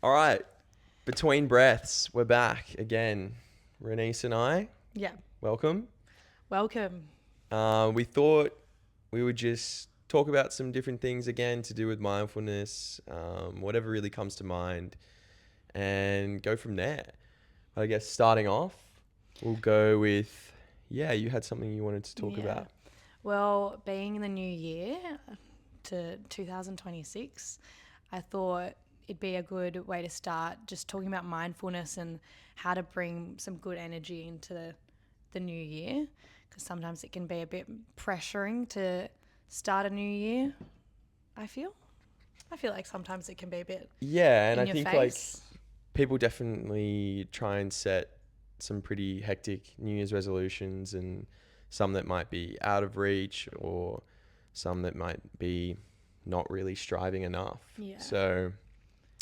All right. Between breaths, we're back again. Renice and I, Yeah. welcome. Welcome. We thought we would just talk about some different things again to do with mindfulness, whatever really comes to mind, and go from there. I guess starting off, we'll go with, yeah, you had something you wanted to talk Yeah. about. Well, being in the new year to 2026, I thought it'd be a good way to start just talking about mindfulness and how to bring some good energy into the new year. Because sometimes it can be a bit pressuring to start a new year, I feel. I feel like sometimes it can be a bit Yeah, and I in your think like face. people definitely try and set some pretty hectic New Year's resolutions, and some that might be out of reach or some that might be not really striving enough. Yeah. So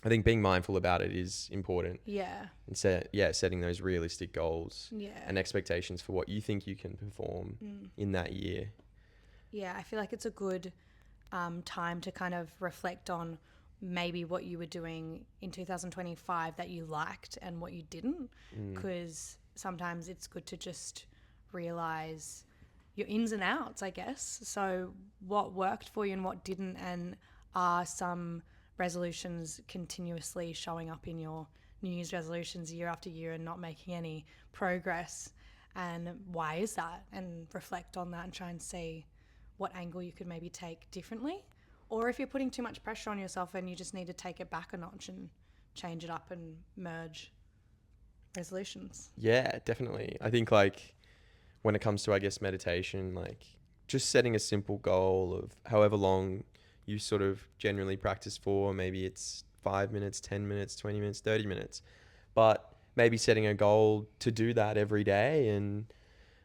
I think being mindful about it is important, Yeah. and setting those realistic goals Yeah. and expectations for what you think you can perform in that year. Yeah, I feel like it's a good time to kind of reflect on maybe what you were doing in 2025 that you liked and what you didn't. Because sometimes it's good to just realize your ins and outs, I guess. So, what worked for you and what didn't, and are some resolutions continuously showing up in your New Year's resolutions year after year and not making any progress? And why is that? And reflect on that and try and see what angle you could maybe take differently. Or if you're putting too much pressure on yourself and you just need to take it back a notch and change it up and merge resolutions. Yeah, definitely. I think like when it comes to, I guess, meditation, like just setting a simple goal of however long you sort of generally practice for. Maybe it's 5 minutes, 10 minutes, 20 minutes, 30 minutes. But maybe setting a goal to do that every day and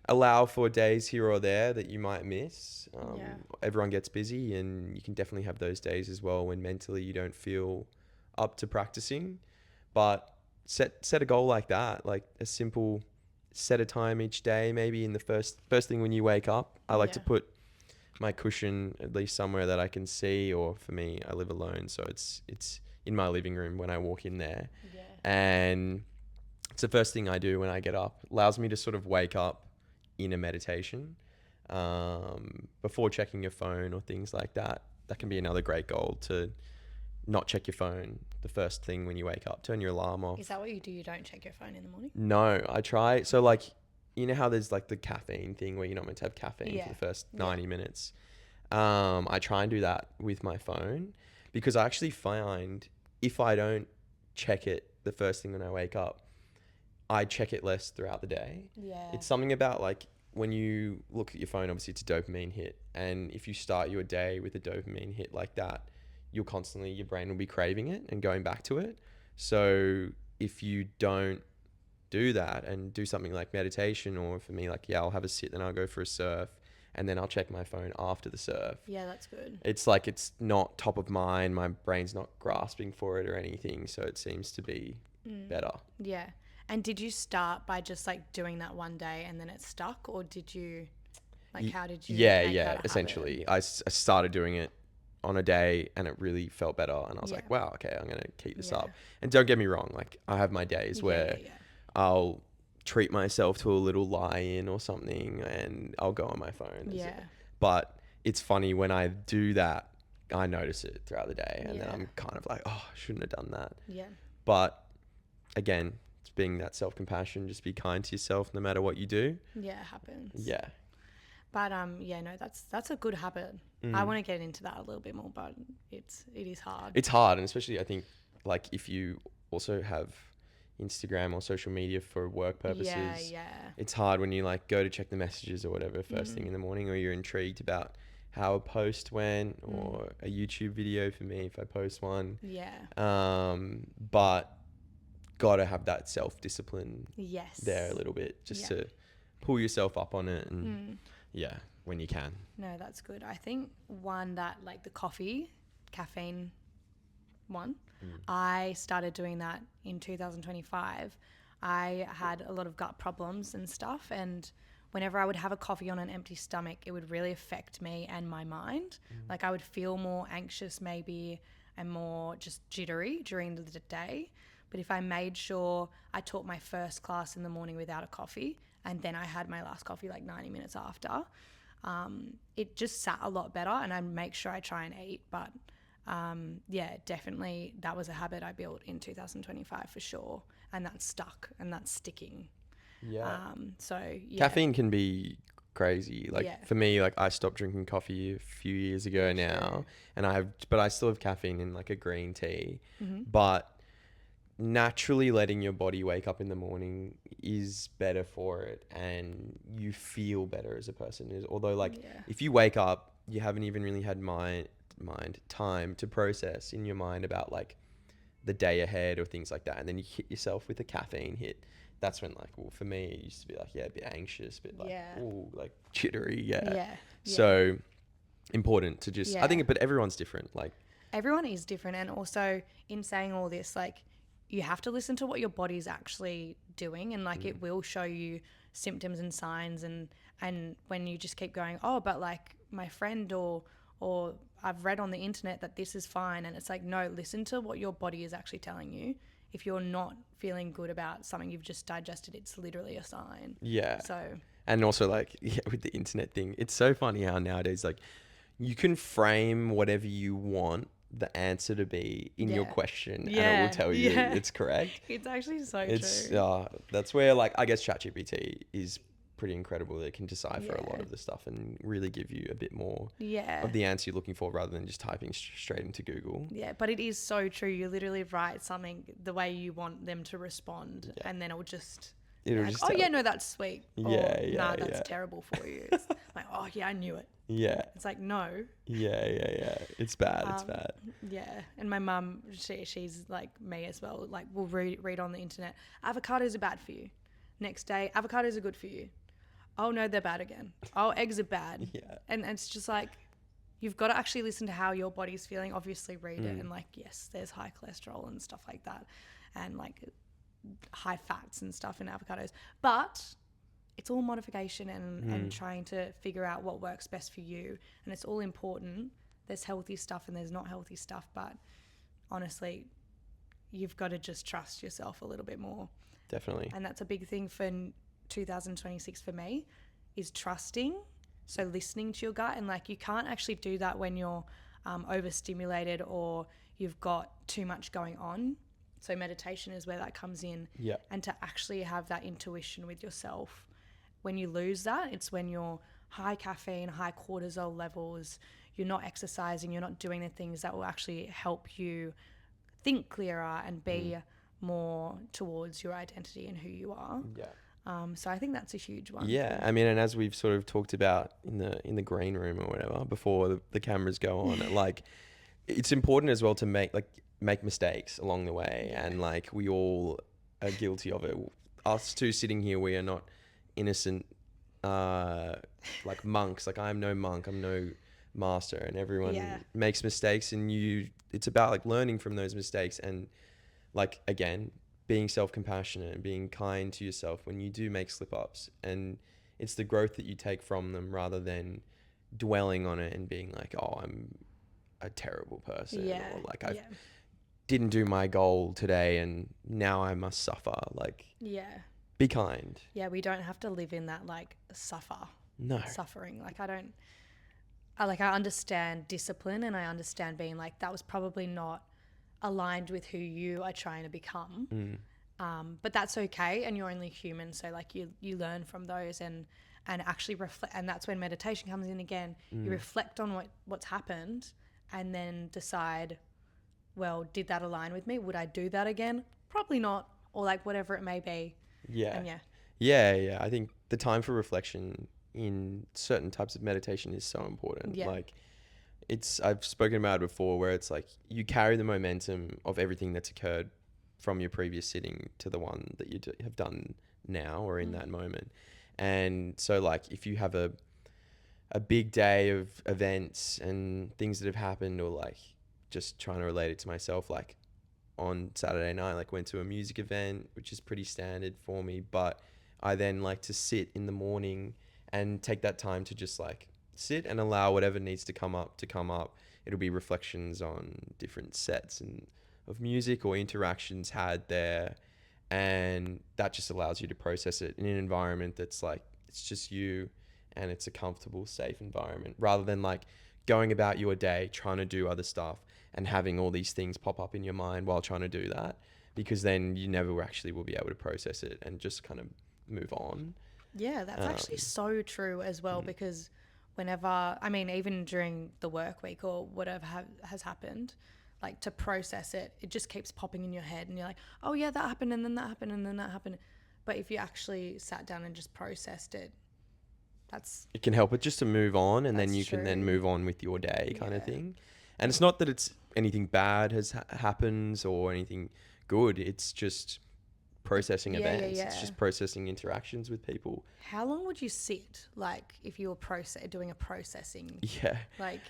allow for days here or there that you might miss. Yeah. Everyone gets busy, and you can definitely have those days as well when mentally you don't feel up to practicing. But set a goal like that, like a simple set a time each day, maybe in the first thing when you wake up. I like to Yeah. put my cushion at least somewhere that I can see, or for me, I live alone, so it's in my living room when I walk in there. Yeah. And it's the first thing I do when I get up. It allows me to sort of wake up in a meditation, before checking your phone or things like that. That can be another great goal, to not check your phone the first thing when you wake up. Turn your alarm off. Is that what you do? You don't check your phone in the morning? No, I try. So like, you know how there's like the caffeine thing where you're not meant to have caffeine for Yeah. the first Yeah. 90 minutes. I try and do that with my phone, because I actually find if I don't check it the first thing when I wake up, I check it less throughout the day. Yeah. It's something about like when you look at your phone, obviously it's a dopamine hit. And if you start your day with a dopamine hit like that, your brain will be craving it and going back to it. So if you don't do that and do something like meditation, or for me, like, yeah, I'll have a sit, then I'll go for a surf, and then I'll check my phone after the surf. Yeah, that's good. It's like it's not top of mind. My brain's not grasping for it or anything. So it seems to be better. Yeah. And did you start by just like doing that one day and then it stuck, or did you how did you Yeah, make yeah. that a habit? Essentially, I started doing it on a day, and it really felt better. And I was Yeah. like, wow, okay, I'm going to keep this Yeah. up. And don't get me wrong, like I have my days where Yeah. I'll treat myself to a little lie-in or something, and I'll go on my phone. Yeah. But it's funny when I do that, I notice it throughout the day, and then Yeah. I'm kind of like, oh, I shouldn't have done that. Yeah. But again, it's being that self-compassion. Just be kind to yourself no matter what you do. Yeah, it happens. Yeah. But yeah, no, that's a good habit. I want to get into that a little bit more, but it is hard. It's hard, and especially I think like if you also have Instagram or social media for work purposes, Yeah. it's hard when you like go to check the messages or whatever first thing in the morning, or you're intrigued about how a post went, or a YouTube video for me if I post one. Yeah. But gotta have that self-discipline Yes. there a little bit, just Yeah. to pull yourself up on it, and yeah, when you can. No, that's good. I think one that like the caffeine one, I started doing that in 2025. I had a lot of gut problems and stuff, and whenever I would have a coffee on an empty stomach, it would really affect me and my mind. Like I would feel more anxious maybe, and more just jittery during the day. But if I made sure I taught my first class in the morning without a coffee, and then I had my last coffee like 90 minutes after, it just sat a lot better, and I make sure I try and eat. But yeah, definitely that was a habit I built in 2025 for sure. And that's stuck and that's sticking. Yeah. So yeah. Caffeine can be crazy. Like Yeah. for me, like I stopped drinking coffee a few years ago now, and but I still have caffeine in like a green tea. But naturally letting your body wake up in the morning is better for it, and you feel better as a person. Although like if you wake up, you haven't even really had mind time to process in your mind about like the day ahead or things like that, and then you hit yourself with a caffeine hit. That's when, like, well, for me, it used to be like, yeah, a bit anxious, a bit like, ooh, like jittery, yeah. So important to just, I think, but everyone's different. Like, everyone is different. And also, in saying all this, like, you have to listen to what your body's actually doing, and like it will show you symptoms and signs. And when you just keep going, oh, but like my friend or I've read on the internet that this is fine, and it's like, no, listen to what your body is actually telling you. If you're not feeling good about something you've just digested, it's literally a sign. yeah. So, And also, like, yeah, with the internet thing, it's so funny how nowadays, like, you can frame whatever you want the answer to be in your question, and it will tell you it's correct. It's actually so It's true. that's where, like, I guess ChatGPT is pretty incredible. That it can decipher a lot of the stuff and really give you a bit more of the answer you're looking for, rather than just typing straight into Google. Yeah, but it is so true. You literally write something the way you want them to respond, and then it'll just like, oh yeah, no, that's sweet. Or, nah, that's terrible for you. It's like, oh yeah, I knew it. Yeah. It's like, no. Yeah. It's bad. It's bad. Yeah. And my mum, she's like me as well. Like, we'll read on the internet, avocados are bad for you. Next day, avocados are good for you. Oh no, they're bad again. Oh, eggs are bad. Yeah. And it's just like, you've got to actually listen to how your body's feeling. Obviously read it, and like, yes, there's high cholesterol and stuff like that, and like high fats and stuff in avocados. But it's all modification and trying to figure out what works best for you. And it's all important. There's healthy stuff and there's not healthy stuff. But honestly, you've got to just trust yourself a little bit more. Definitely. And that's a big thing for 2026 for me, is trusting. So listening to your gut, and like, you can't actually do that when you're overstimulated or you've got too much going on. So meditation is where that comes in. Yeah. And to actually have that intuition with yourself. When you lose that, it's when you're high caffeine, high cortisol levels, you're not exercising, you're not doing the things that will actually help you think clearer and be more towards your identity and who you are. Yeah. So I think that's a huge one. Yeah, I mean, and as we've sort of talked about in the green room or whatever before the cameras go on, like, it's important as well to make mistakes along the way, and like, we all are guilty of it. Us two sitting here, we are not innocent like monks. Like, I'm no monk, I'm no master, and everyone makes mistakes, and it's about like learning from those mistakes, and like, again, being self-compassionate and being kind to yourself when you do make slip-ups, and it's the growth that you take from them, rather than dwelling on it and being like, oh, I'm a terrible person, or like, I didn't do my goal today and now I must suffer. Like, be kind. Yeah, we don't have to live in that like suffering. Like, I understand discipline, and I understand being like, that was probably not aligned with who you are trying to become. But that's okay, and you're only human, so like, you learn from those and actually reflect, and that's when meditation comes in again. You reflect on what's happened, and then decide, well, did that align with me? Would I do that again? Probably not, or like, whatever it may be. Yeah. I think the time for reflection in certain types of meditation is so important. Like, I've spoken about it before, where it's like, you carry the momentum of everything that's occurred from your previous sitting to the one that you have done now, or in that moment. And so like, if you have a big day of events and things that have happened, or like, just trying to relate it to myself, like on Saturday night, like, went to a music event, which is pretty standard for me, but I then like to sit in the morning and take that time to just like sit and allow whatever needs to come up. it'll be reflections on different sets and of music or interactions had there, and that just allows you to process it in an environment that's like it's just you, and it's a comfortable, safe environment, rather than like going about your day trying to do other stuff and having all these things pop up in your mind while trying to do that, because then you never actually will be able to process it and just kind of move on. Yeah, that's actually so true as well, because whenever, I mean, even during the work week or whatever has happened, like to process it, it just keeps popping in your head and you're like, oh yeah, that happened and then that happened and then that happened. But if you actually sat down and just processed it, that's It can help it just to move on, and then That's you can then true. move on with your day kind of Yeah. thing. And it's not that it's anything bad happens or anything good. It's just processing events. It's Yeah. just processing interactions with people. How long would you sit, like, if you were doing a processing? Yeah. Like,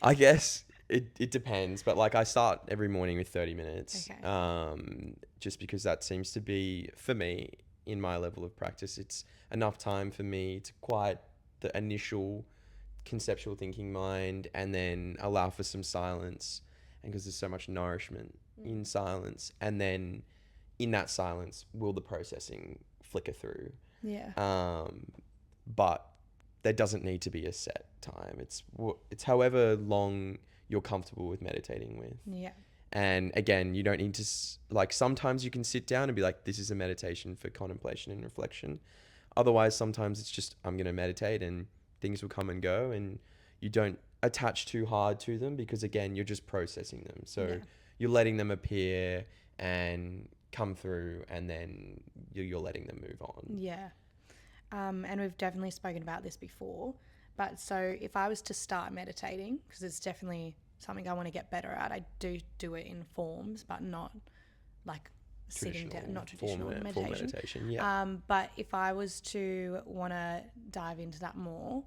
I guess it depends, but like I start every morning with 30 minutes. Okay. Just because that seems to be, for me, in my level of practice, it's enough time for me to quiet the initial conceptual thinking mind and then allow for some silence. And because there's so much nourishment in silence, and then in that silence will the processing flicker through. yeah. But there doesn't need to be a set time. It's however long you're comfortable with meditating with. Yeah. And again, you don't need to like, sometimes you can sit down and be like, this is a meditation for contemplation and reflection. Otherwise, sometimes it's just, I'm going to meditate and things will come and go, and you don't attach too hard to them, because again, you're just processing them. So Yeah. you're letting them appear and come through, and then you're letting them move on. Yeah. And we've definitely spoken about this before. But so if I was to start meditating, because it's definitely something I want to get better at, I do it in forms, but not like sitting down, not traditional Form meditation. Yeah. But if I was to want to dive into that more,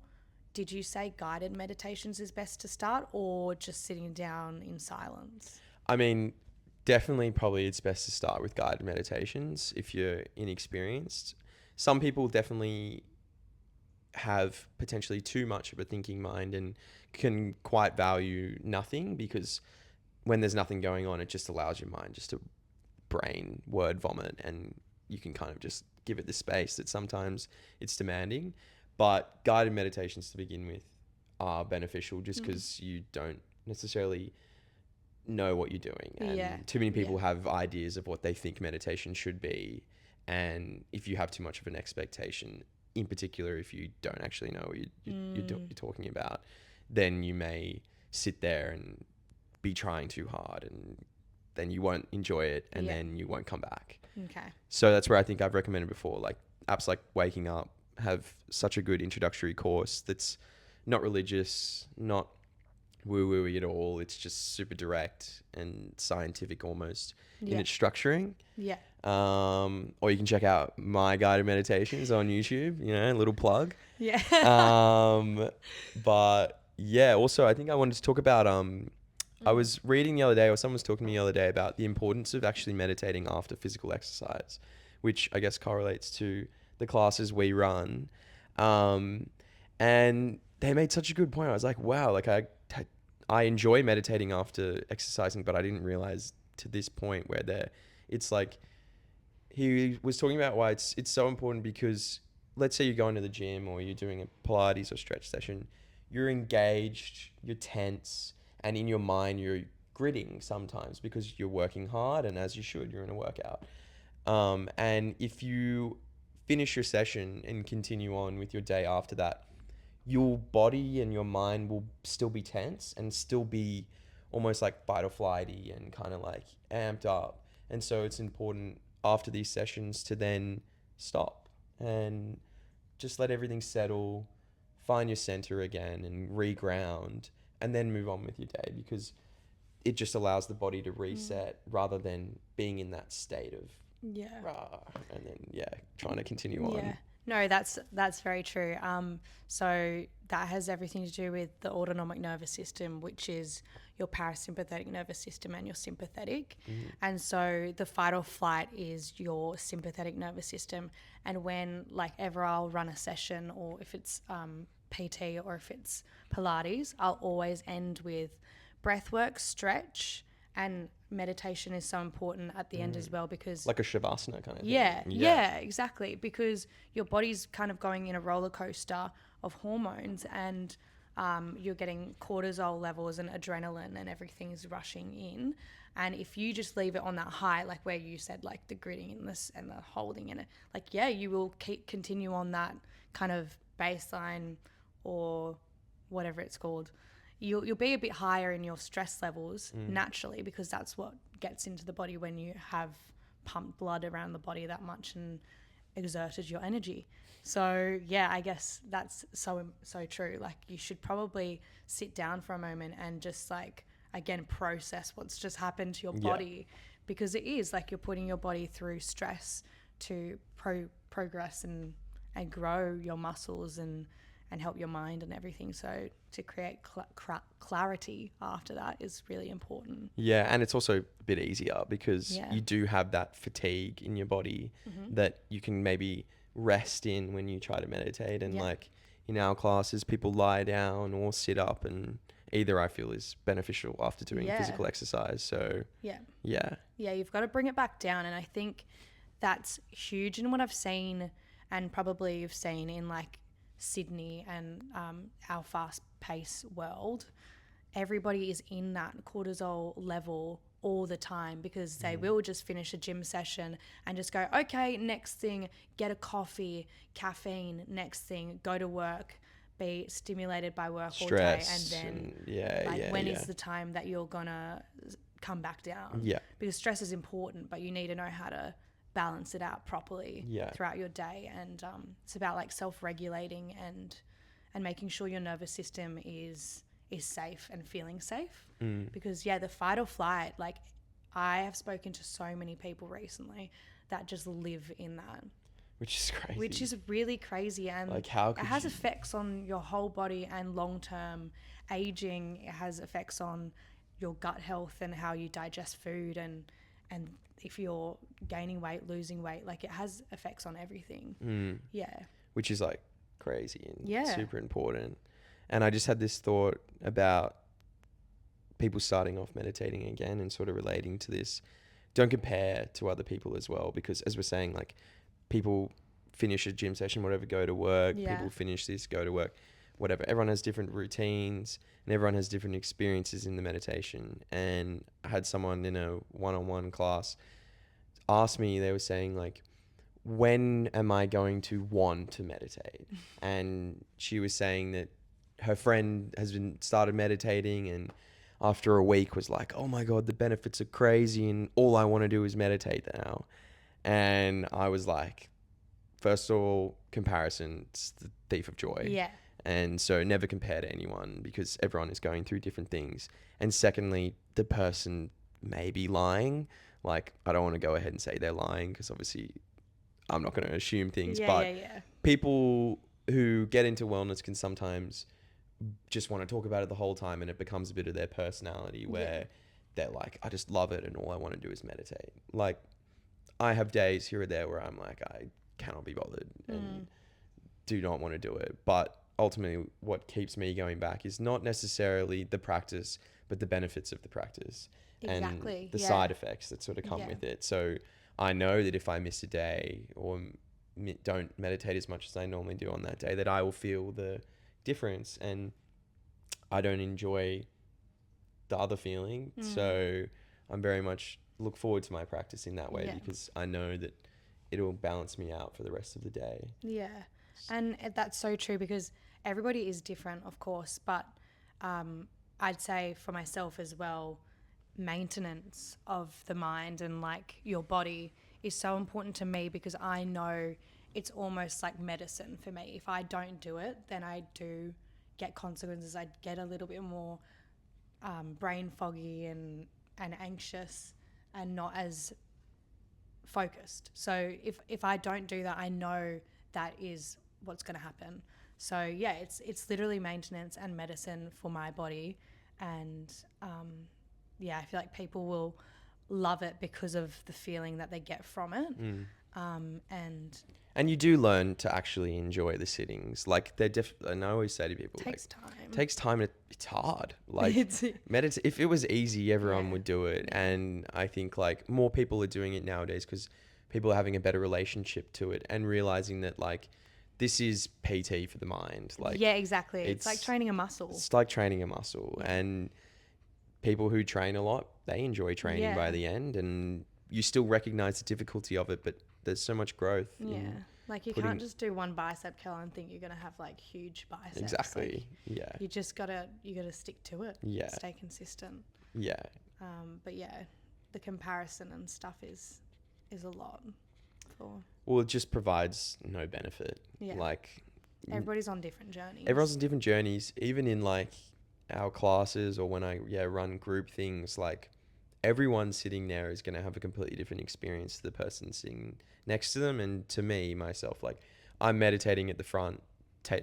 did you say guided meditations is best to start, or just sitting down in silence? I mean, definitely probably it's best to start with guided meditations if you're inexperienced. Some people definitely have potentially too much of a thinking mind and can quite value nothing, because when there's nothing going on, it just allows your mind just to brain word vomit, and you can kind of just give it the space that sometimes it's demanding. But guided meditations to begin with are beneficial, just because you don't necessarily know what you're doing, and Yeah. too many people have ideas of what they think meditation should be, and if you have too much of an expectation, in particular if you don't actually know what you're talking about, then you may sit there and be trying too hard, and then you won't enjoy it, and then you won't come back. Okay. So that's where I think I've recommended before, like apps like Waking Up have such a good introductory course that's not religious, not woo-woo at all. It's just super direct and scientific almost in its structuring. Yeah. Or you can check out my guided meditations on YouTube, a little plug. Yeah. But yeah, also I think I wanted to talk about, I was reading the other day, or someone was talking to me the other day about the importance of actually meditating after physical exercise, which I guess correlates to the classes we run. And they made such a good point. I was like, wow, like I enjoy meditating after exercising, but I didn't realize to this point where it's like, he was talking about why it's so important, because let's say you're going to the gym or you're doing a Pilates or stretch session, you're engaged, you're tense, and in your mind you're gritting sometimes because you're working hard, and as you should, you're in a workout. And if you finish your session and continue on with your day after that, your body and your mind will still be tense and still be almost like fight or flighty and kind of like amped up. And so it's important after these sessions to then stop and just let everything settle, find your center again and reground, and then move on with your day, because it just allows the body to reset rather than being in that state of rah, and then trying to continue on. No, that's very true. So that has everything to do with the autonomic nervous system, which is your parasympathetic nervous system and your sympathetic. And so the fight or flight is your sympathetic nervous system. And when like ever I'll run a session, or if it's PT or if it's Pilates, I'll always end with breath work, stretch, and meditation is so important at the end as well, because Like a shavasana kind of thing. yeah, exactly, because your body's kind of going in a roller coaster of hormones, and you're getting cortisol levels and adrenaline and everything is rushing in. And if you just leave it on that high, like where you said, like the gritting and this and the holding in it, like, yeah, you will continue on that kind of baseline, or whatever it's called. You'll be a bit higher in your stress levels naturally, because that's what gets into the body when you have pumped blood around the body that much and exerted your energy. So yeah, I guess that's so true. Like, you should probably sit down for a moment and just, like, again, process what's just happened to your body, because it is like you're putting your body through stress to progress and grow your muscles and help your mind and everything. So to create clarity after that is really important. Yeah, and it's also a bit easier because you do have that fatigue in your body that you can maybe rest in when you try to meditate. And like in our classes, people lie down or sit up, and either I feel is beneficial after doing physical exercise. So yeah, you've got to bring it back down. And I think that's huge in what I've seen, and probably you've seen in like Sydney and our fast-paced world. Everybody is in that cortisol level all the time, because they will just finish a gym session and just go, okay, next thing, get a coffee, caffeine, next thing, go to work, be stimulated by work all day, and then when is the time that you're gonna come back down? Because stress is important, but you need to know how to balance it out properly throughout your day. And it's about like self-regulating and making sure your nervous system is safe and feeling safe. Because the fight or flight, like, I have spoken to so many people recently that just live in that, which is crazy, which is really crazy. And like, how it has effects on your whole body and long-term aging. It has effects on your gut health and how you digest food, and if you're gaining weight, losing weight, like, it has effects on everything. Which is like crazy and super important. And I just had this thought about people starting off meditating again and sort of relating to this. Don't compare to other people as well, because as we're saying, like, people finish a gym session, whatever, go to work. People finish this, go to work, whatever. Everyone has different routines and everyone has different experiences in the meditation. And I had someone in a one-on-one class ask me, they were saying, like, when am I going to want to meditate? And she was saying that her friend has been started meditating, and after a week was like, oh my God, the benefits are crazy, and all I want to do is meditate now. And I was like, first of all, comparison, it's the thief of joy. And so never compare to anyone, because everyone is going through different things. And secondly, the person may be lying. Like, I don't want to go ahead and say they're lying, because obviously I'm not going to assume things. People who get into wellness can sometimes just want to talk about it the whole time, and it becomes a bit of their personality where they're like, I just love it and all I want to do is meditate. Like, I have days here or there where I'm like, I cannot be bothered and do not want to do it. But ultimately what keeps me going back is not necessarily the practice, but the benefits of the practice and the side effects that sort of come with it. So I know that if I miss a day or don't meditate as much as I normally do on that day, that I will feel the difference, and I don't enjoy the other feeling. So I'm very much look forward to my practice in that way, because I know that it'll balance me out for the rest of the day. And that's so true, because everybody is different, of course, but I'd say for myself as well, maintenance of the mind and like your body is so important to me, because I know it's almost like medicine for me. If I don't do it, then I do get consequences. I get a little bit more brain foggy and anxious and not as focused. So if I don't do that, I know that is what's going to happen. So yeah, it's literally maintenance and medicine for my body. And I feel like people will love it because of the feeling that they get from it. And you do learn to actually enjoy the sittings. Like and I always say to people, like, Takes time. takes time. It's hard. Like, It's if it was easy, everyone Yeah. would do it. Yeah. And I think like more people are doing it nowadays because people are having a better relationship to it and realizing that like this is PT for the mind. Like, yeah, exactly. It's like training a muscle. it's like training a muscle. Yeah. And people who train a lot, they enjoy training by Yeah. the end, and you still recognize the difficulty of it, but there's so much growth. Yeah. In Like you can't just do one bicep curl and think you're gonna have like huge biceps. exactly. Like, Yeah. you just gotta stick to it. Yeah. Stay consistent. Yeah. But yeah, the comparison and stuff is a lot for Well, it just provides no benefit. Yeah. Like, everybody's on different journeys. everyone's on different journeys, even in like our classes or when I run group things. Like, everyone sitting there is going to have a completely different experience to the person sitting next to them. And to me, myself, like, I'm meditating at the front,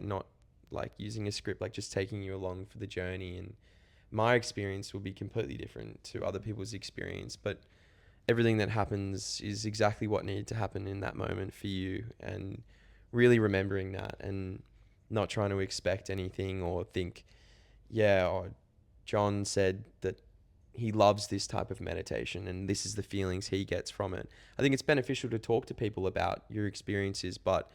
not like using a script, like just taking you along for the journey. And my experience will be completely different to other people's experience, but everything that happens is exactly what needed to happen in that moment for you. And really remembering that and not trying to expect anything or think, John said that he loves this type of meditation and this is the feelings he gets from it. I think it's beneficial to talk to people about your experiences, but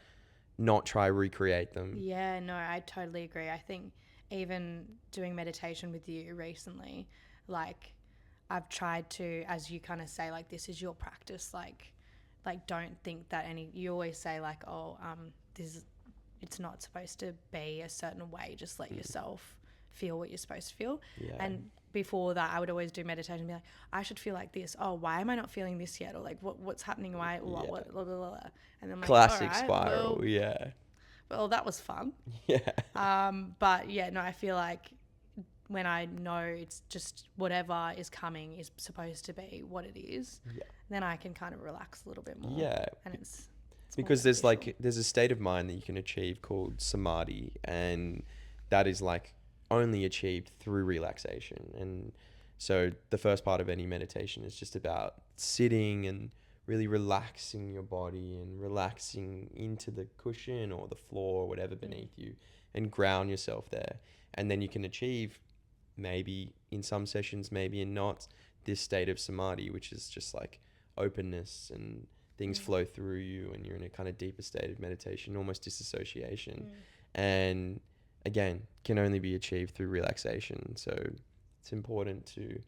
not try recreate them. Yeah, no, I totally agree. I think even doing meditation with you recently, like I've tried to, as you kind of say, like this is your practice. Like don't think that you always say like, it's not supposed to be a certain way. Just let yourself feel what you're supposed to feel. Yeah. And before that, I would always do meditation and be like, I should feel like this. Oh, why am I not feeling this yet? Or like, what's happening? Why? Blah, blah, blah, blah, blah. And then I'm like, Classic all right, spiral. well, that was fun. Yeah. But yeah, no, I feel like when I know it's just whatever is coming is supposed to be what it is, then I can kind of relax a little bit more. Yeah. And it's Because there's a state of mind that you can achieve called samadhi, and that is like only achieved through relaxation. And so the first part of any meditation is just about sitting and really relaxing your body and relaxing into the cushion or the floor or whatever beneath you, and ground yourself there. And then you can achieve, maybe in some sessions, maybe in not, this state of samadhi, which is just like openness and things flow through you and you're in a kind of deeper state of meditation, almost disassociation. And again, can only be achieved through relaxation. So it's important to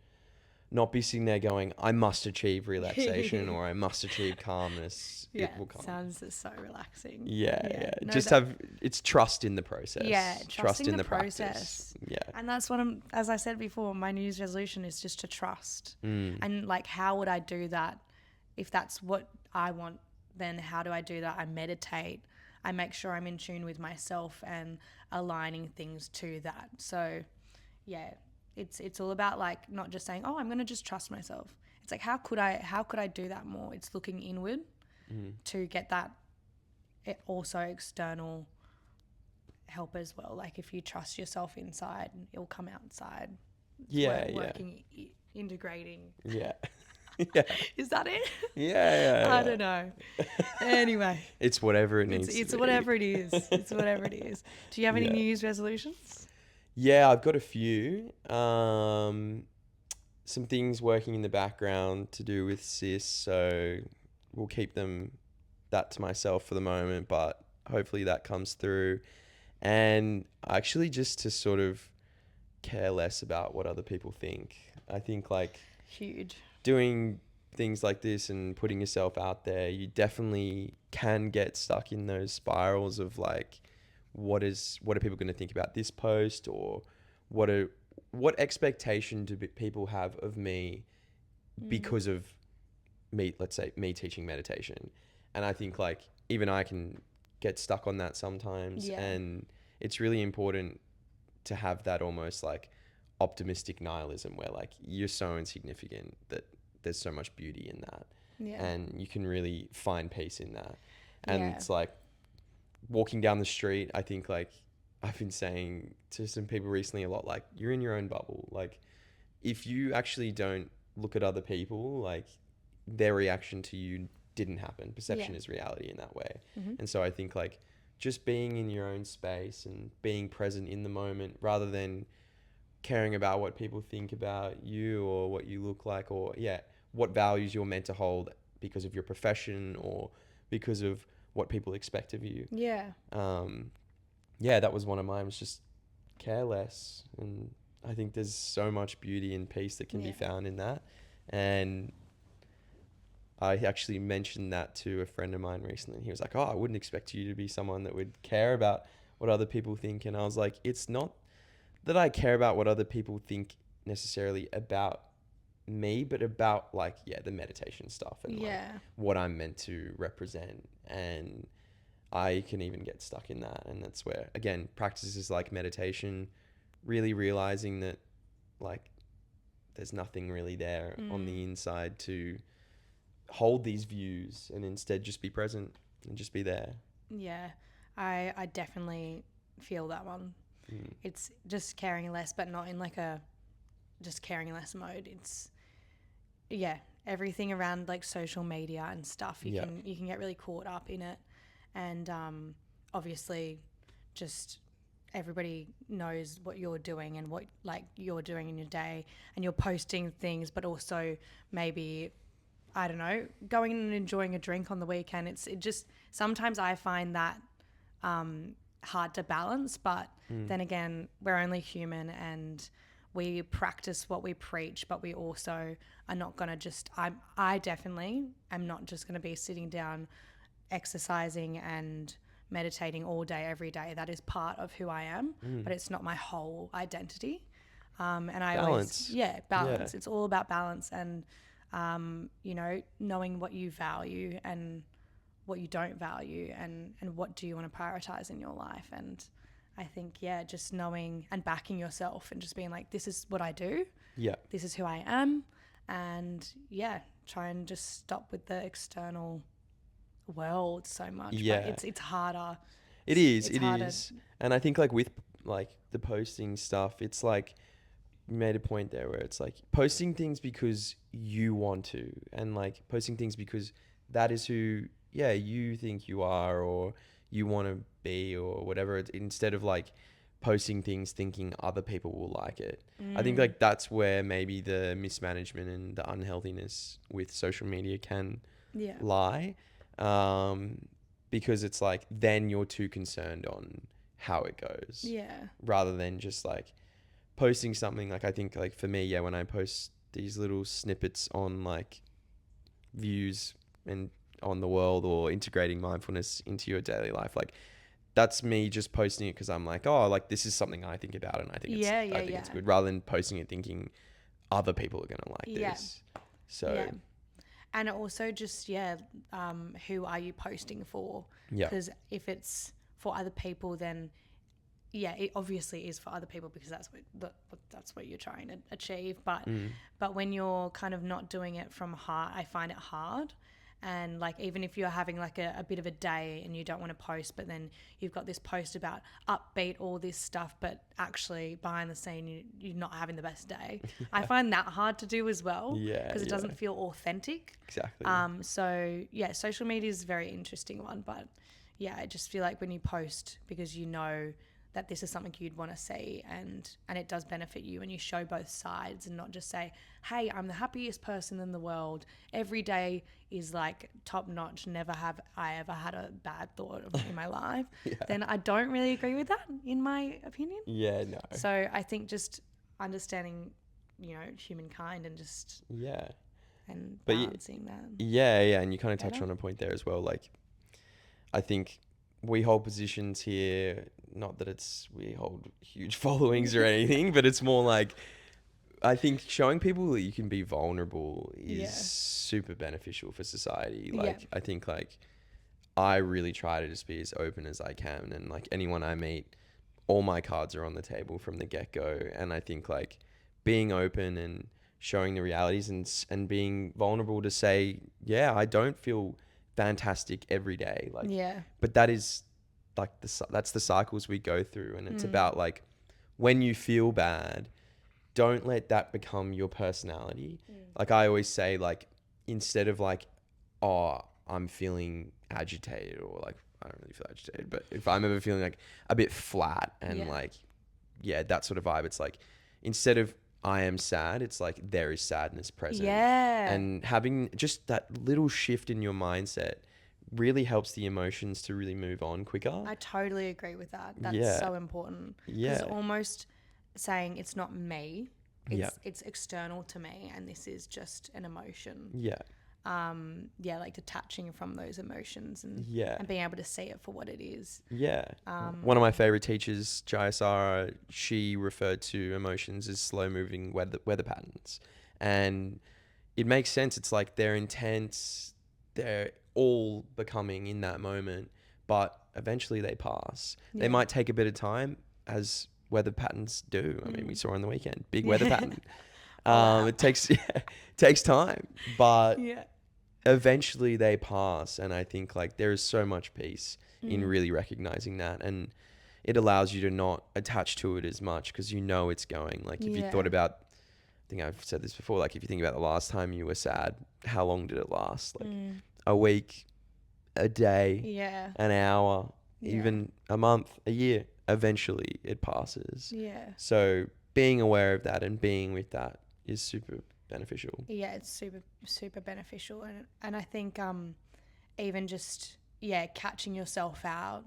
not be sitting there going, I must achieve relaxation or I must achieve calmness. Yeah, it will come. Sounds so relaxing. Yeah. No, Just it's trust in the process. Yeah, trust in the practice. process. Yeah. And that's what as I said before, my New Year's resolution is just to trust. And like, how would I do that? If that's what I want, then how do I do that? I meditate. I make sure I'm in tune with myself and aligning things to that. So yeah, it's all about like not just saying, oh, I'm going to just trust myself. It's like, how could I do that more? It's looking inward to get that also external help as well. Like if you trust yourself inside, it'll come outside. Working, integrating. Yeah. Is that it? Yeah. I don't know. Anyway. It's whatever it needs to It's be. whatever it is. It's whatever it is. Do you have any New Year's resolutions? Yeah, I've got a few. Some things working in the background to do with SiS, so we'll keep that to myself for the moment, but hopefully that comes through. And actually just to sort of care less about what other people think. I think like huge. Doing things like this and putting yourself out there, you definitely can get stuck in those spirals of like, what are people going to think about this post, or what expectation do people have of me because of me, let's say me teaching meditation. And I think like even I can get stuck on that sometimes. And it's really important to have that almost like optimistic nihilism where like you're so insignificant that there's so much beauty in that. And you can really find peace in that. And it's like walking down the street, I think like I've been saying to some people recently a lot, like you're in your own bubble. Like if you actually don't look at other people, like their reaction to you didn't happen. Perception Yeah. is reality in that way. Mm-hmm. And so I think like just being in your own space and being present in the moment rather than caring about what people think about you or what you look like, or what values you're meant to hold because of your profession or because of what people expect of you. Yeah. That was one of mine, was just care less. And I think there's so much beauty and peace that can be found in that. And I actually mentioned that to a friend of mine recently. He was like, "Oh, I wouldn't expect you to be someone that would care about what other people think." And I was like, it's not that I care about what other people think necessarily about me, but about like, the meditation stuff and like what I'm meant to represent. And I can even get stuck in that. And that's where, again, practices like meditation, really realizing that like there's nothing really there on the inside to hold these views, and instead just be present and just be there. Yeah. I definitely feel that one. It's just caring less, but not in like a just caring less mode. It's everything around like social media and stuff. You can get really caught up in it, and obviously, just everybody knows what you're doing and what like you're doing in your day, and you're posting things, but also maybe, I don't know, going and enjoying a drink on the weekend. It just sometimes I find that hard to balance, but then again, we're only human and we practice what we preach, but we also are not going to just, I definitely am not just going to be sitting down exercising and meditating all day, every day. That is part of who I am, but it's not my whole identity. And I Balance. balance. It's all about balance and, knowing what you value and what you don't value, and what do you want to prioritize in your life. And I think, just knowing and backing yourself and just being like, this is what I do. Yeah. This is who I am. And try and just stop with the external world so much. Yeah. But it's harder. It is. It's It harder. is. And I think like with like the posting stuff, it's like, you made a point there where it's like posting things because you want to, and like posting things because that is who you think you are or you want to be or whatever, instead of like posting things thinking other people will like it. I think like that's where maybe the mismanagement and the unhealthiness with social media can lie, because it's like then you're too concerned on how it goes rather than just like posting something. Like I think like for me, when I post these little snippets on like views and on the world or integrating mindfulness into your daily life, like that's me just posting it because I'm like, oh, like this is something I think about and I think it's good, rather than posting it thinking other people are gonna like this. So and also just who are you posting for? Because if it's for other people, then it obviously is for other people because that's what you're trying to achieve. But when you're kind of not doing it from heart, I find it hard. And like even if you're having like a bit of a day and you don't want to post, but then you've got this post about upbeat, all this stuff, but actually behind the scene you're not having the best day. I find that hard to do as well because it doesn't feel authentic. Exactly. So social media is a very interesting one, but I just feel like when you post because you know that this is something you'd want to see and it does benefit you, and you show both sides and not just say, hey, I'm the happiest person in the world, every day is like top notch, never have I ever had a bad thought in my life, then I don't really agree with that, in my opinion. No. So I think just understanding, humankind and just and balancing that. And you kind of touched on a point there as well. Like I think we hold positions here, not that we hold huge followings or anything, but it's more like I think showing people that you can be vulnerable is super beneficial for society. Like I think like I really try to just be as open as I can, and like anyone I meet, all my cards are on the table from the get-go. And I think like being open and showing the realities and being vulnerable to say, I don't feel fantastic every day, like but that is like that's the cycles we go through, and it's about like when you feel bad, don't let that become your personality. Like I always say, like instead of like, oh, I'm feeling agitated, or like, I don't really feel agitated, but if I'm ever feeling like a bit flat and like, yeah, that sort of vibe, it's like, instead of I am sad, it's like there is sadness present. Yeah. And having just that little shift in your mindset really helps the emotions to really move on quicker. I totally agree with that. That's Yeah. so important. Because Yeah. it's almost saying it's not me. Yeah. It's external to me, and this is just an emotion. Yeah. Like detaching from those emotions and Yeah. and being able to see it for what it is. Yeah. One of my favorite teachers, Jayasara, she referred to emotions as slow moving weather patterns. And it makes sense. It's like they're intense, they're all becoming in that moment, but eventually they pass. They might take a bit of time, as weather patterns do. I mean, we saw on the weekend, big weather pattern. Wow. It takes time, but Yeah. eventually they pass. And I think like there is so much peace in really recognizing that, and it allows you to not attach to it as much, because you know it's going. Like if you thought about, I think I've said this before, like if you think about the last time you were sad, how long did it last? Like a week, a day, an hour, even a month, a year. Eventually it passes. Yeah. So being aware of that and being with that is super beneficial. Yeah, it's super, super beneficial. And I think even just, catching yourself out,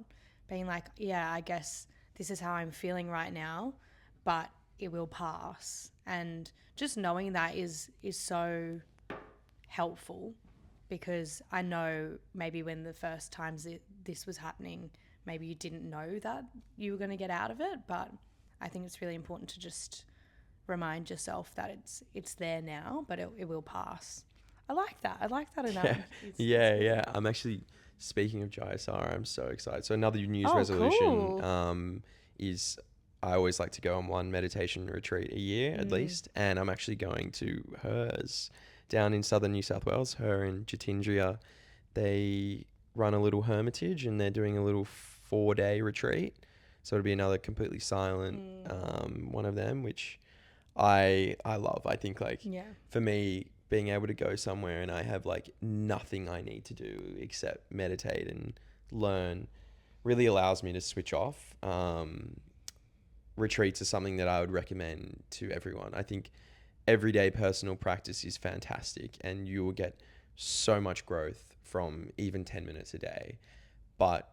being like, I guess this is how I'm feeling right now, but it will pass. And just knowing that is so helpful, because I know maybe when the first times this was happening, maybe you didn't know that you were going to get out of it, but I think it's really important to just remind yourself that it's there now, but it will pass. I like that enough. Yeah. I'm actually, speaking of Jayasara, I'm so excited. So another New Year's resolution cool. is I always like to go on one meditation retreat a year at least, and I'm actually going to hers down in southern New South Wales. Her and Jatindria, they run a little hermitage, and they're doing a little 4-day retreat. So it'll be another completely silent one of them, which I love. I think like for me, being able to go somewhere and I have like nothing I need to do except meditate and learn really allows me to switch off. Retreats are something that I would recommend to everyone. I think everyday personal practice is fantastic, and you will get so much growth from even 10 minutes a day. But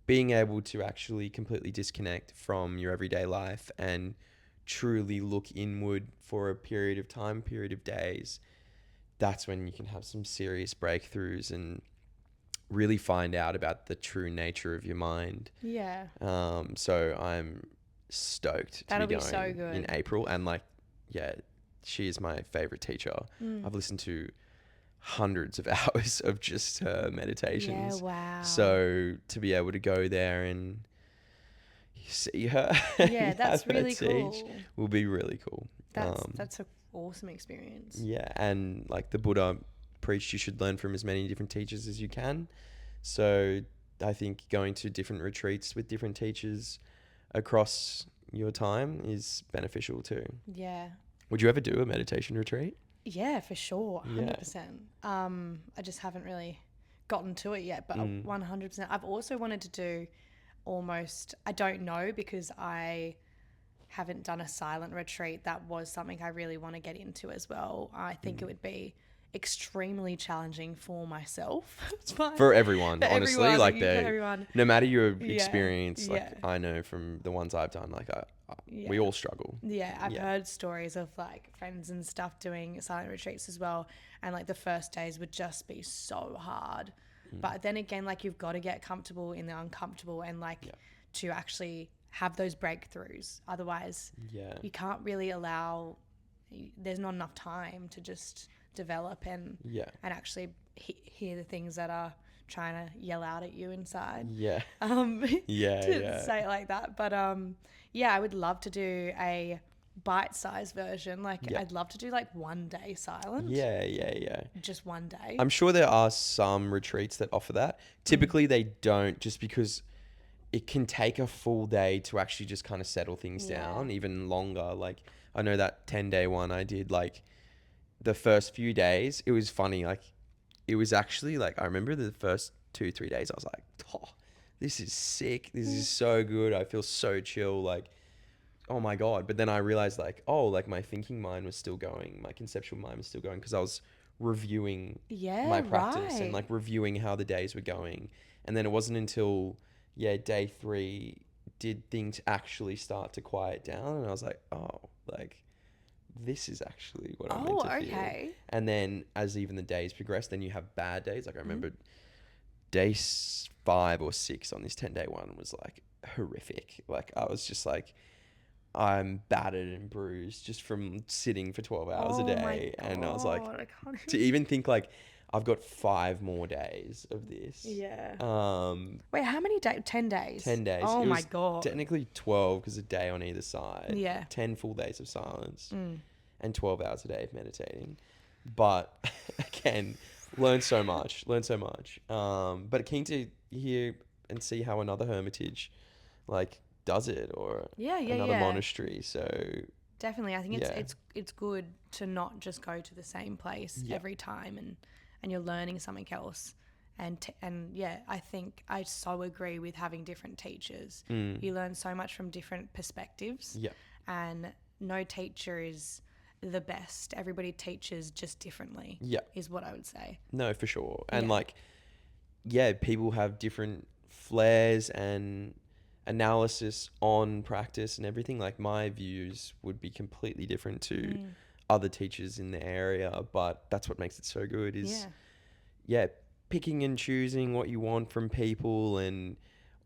being able to actually completely disconnect from your everyday life and truly look inward for a period of days, that's when you can have some serious breakthroughs and really find out about the true nature of your mind. Yeah. So I'm stoked to be going so good in April, and like, she is my favorite teacher. I've listened to hundreds of hours of just her meditations. Yeah, wow. So to be able to go there and see her, that's really cool. Will be really cool. That's an awesome experience. Yeah, and like the Buddha preached, you should learn from as many different teachers as you can. So I think going to different retreats with different teachers across your time is beneficial too. Yeah. Would you ever do a meditation retreat? Yeah, for sure. 100%. I just haven't really gotten to it yet, but 100%. I've also wanted to do I don't know, because I haven't done a silent retreat. That was something I really want to get into as well. I think it would be extremely challenging for myself. For everyone, honestly. Everyone, like everyone. No matter your experience, like yeah. I know from the ones I've done, like we all struggle. Yeah, I've heard stories of like friends and stuff doing silent retreats as well, and like the first days would just be so hard. But then again, like you've got to get comfortable in the uncomfortable, and like to actually have those breakthroughs. Otherwise, you can't really there's not enough time to just develop and actually hear the things that are trying to yell out at you inside. To say it like that. But I would love to do a bite-sized version. Like I'd love to do like 1 day silent. Just 1 day. I'm sure there are some retreats that offer that. Typically they don't, just because it can take a full day to actually just kind of settle things down, even longer. Like I know that 10-day one I did, like the first few days, it was funny. Like it was actually like, I remember the first 2-3 days, I was like, oh, this is sick. This is so good. I feel so chill. Like, oh my God. But then I realized like, oh, like my thinking mind was still going. My conceptual mind was still going because I was reviewing Yeah, my practice and right. like reviewing how the days were going. And then it wasn't until, yeah, day 3 did things actually start to quiet down. And I was like, oh, like this is actually what I'm meant Oh, to feel. okay. And then as even the days progress, then you have bad days. Like I Mm. remember day 5 or 6 on this 10-day one was like horrific. Like I was just like, I'm battered and bruised just from sitting for 12 hours a Oh my day. And I was like, God, I can't to even. even think like I've got 5 more days of this. Yeah. Um, Wait, how many days? 10 days. 10 days. Oh It my was God. technically 12 because a day on either side. Yeah. 10 full days of silence Mm. and 12 hours a day of meditating. But again, learned so much. But keen to hear and see how another hermitage like does it, or Yeah, yeah, another yeah. monastery. So Definitely. I think yeah, it's good to not just go to the same place yeah, every time, and you're learning something else. And yeah, I think I so agree with having different teachers. You learn so much from different perspectives, yeah, and no teacher is the best. Everybody teaches just differently, yeah. is what I would say. No, for sure. And Yeah. like, yeah, people have different flares and analysis on practice and everything. Like my views would be completely different to other teachers in the area, but that's what makes it so good is Yeah. yeah, picking and choosing what you want from people and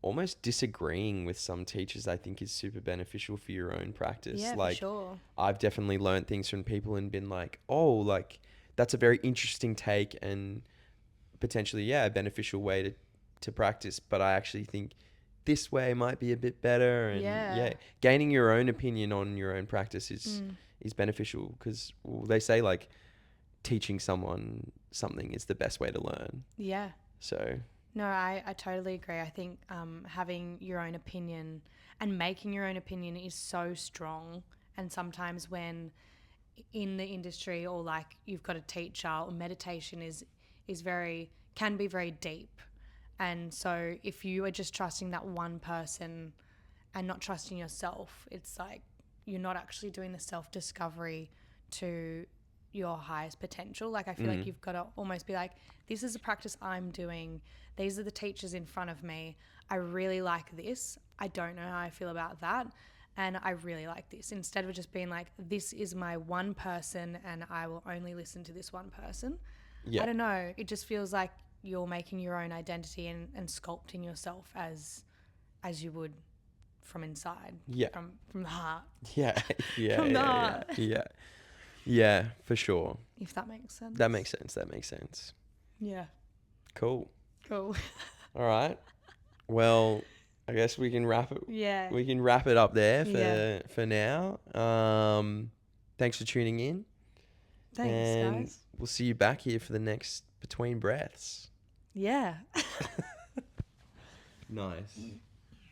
almost disagreeing with some teachers I think is super beneficial for your own practice. Yeah, for Like sure. I've definitely learned things from people and been like, oh, like that's a very interesting take and potentially, yeah, a beneficial way to practice. But I actually think this way might be a bit better. And Yeah. yeah, gaining your own opinion on your own practice is beneficial because they say like teaching someone something is the best way to learn. Yeah. So No, I totally agree. I think having your own opinion and making your own opinion is so strong. And sometimes when in the industry or like you've got a teacher or meditation is very can be very deep. And so if you are just trusting that one person and not trusting yourself, it's like you're not actually doing the self-discovery to your highest potential. Like I feel like you've got to almost be like, this is a practice I'm doing. These are the teachers in front of me. I really like this. I don't know how I feel about that. And I really like this. Instead of just being like, this is my one person and I will only listen to this one person. yeah, I don't know. It just feels like you're making your own identity and sculpting yourself as you would from inside. yeah, From the heart. yeah, yeah, From the yeah, heart. yeah, yeah, yeah, for sure. If that makes sense. That makes sense. That makes sense. Yeah. Cool. Cool. All right. Well, I guess we can wrap it. Yeah. We can wrap it up there Yeah. for now. Thanks for tuning in, Thanks, and guys. we'll see you back here for the next Between Breaths. Yeah. Nice.